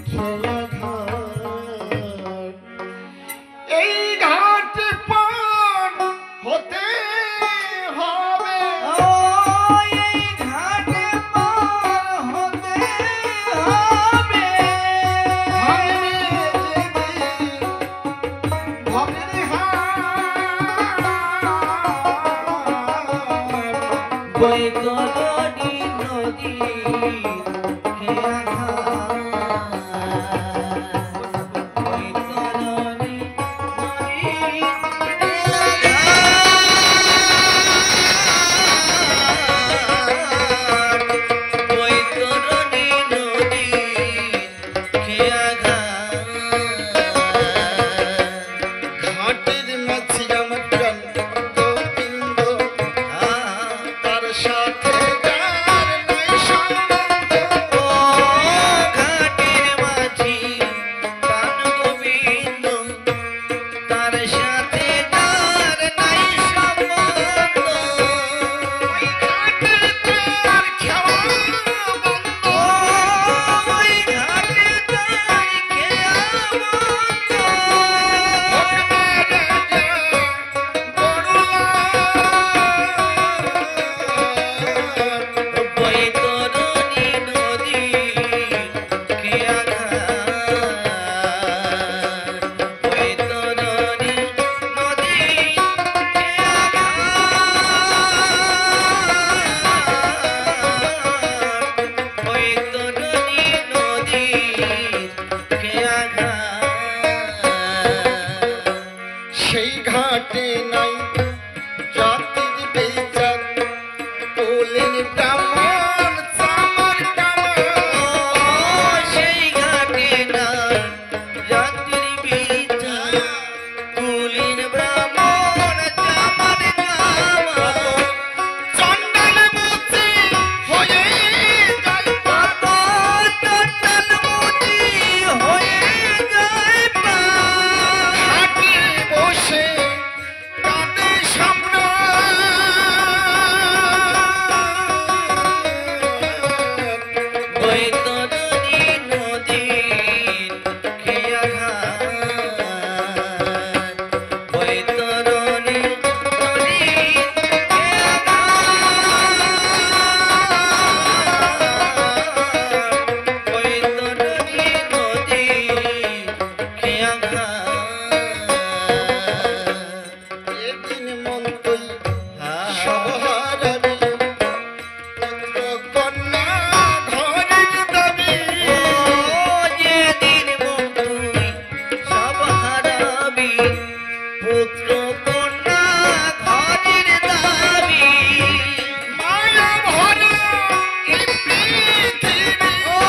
খেলা ঘাট এই ঘাট পার হতে হবে এই ঘাট পার হতে হবে ভবের হাট বৈতরণী নদী খেয়া ঘাটের মাঝে আমার প্রাণ গোবিন্দ তার সাথে যার নাই সম্বন্ধ ঘাটের মাঝি প্রাণ গোবিন্দ তার সাথে তার নাই সম্বন্ধ ঘাটে তার খেওয়া বন্ধ ওই ঘাটে তার খেয়া বন্ধ বৈতরণী নদী খেয়া বৈতরণী নদী বৈতরণী নদী খেয়া সেই ঘাটে নাই জাতির বেচার তোলেন ব্রাহ্মণ চামার কামার সেই ঘাটে নাই যাত্রী বিচার কুলীন ব্রাহ্মণ চামার কামার চণ্ডাল মুচি হয়ে যায় কত চণ্ডাল মুচি হয়ে যায় পা ঘাটে বসে কাঁদে সম্রাট বৈতরণী নদীর খেয়া বৈতরণী নদীর খেয়া বৈতরণী নদীর খেয়া এদিন মন্তই সব হারাবি পুত্র কন্যা ঘরের দাবি যেদিন বন্ধুই সব হারাবি পুত্র কন্যা ঘরের দাবি মায়া ভরা এই পৃথিবী ও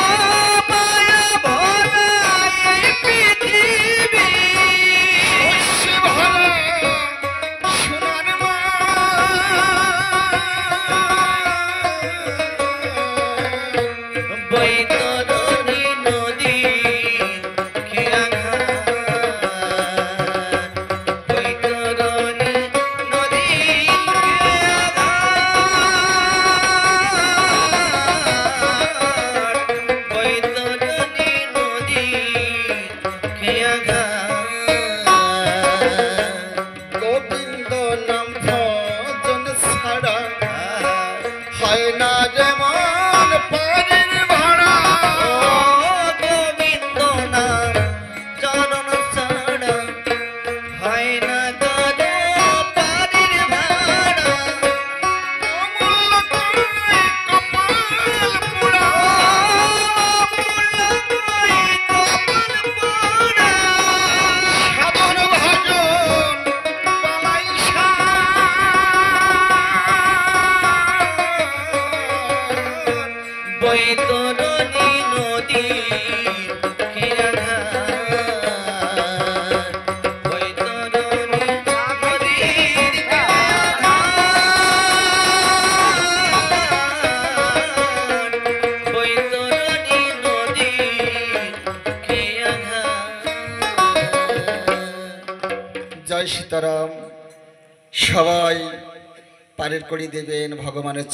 মায়া ভরা এই পৃথিবী শস্যে ভরা সোনার মাঠ বৈতরণী নদী খেয়া বৈতরণী নদী বৈতরণী নদী খেয়া গোবিন্দ নাম ভজন ছাড়া হয় না যেমন পানির ভাড়া গোবিন্দ নাম চরণ ছাড়া হয় না গদ পারির ভাড়া অমূল্য কয় কপাল পোড়া কপাল পোড়া সাধন ভজন পালাই বৈতরণী নদী খেয়া বৈতরণী নদীর বৈতরণী নদী খেয়া জয় সীতারাম। সবাই পারের করে দেবেন ভগবানের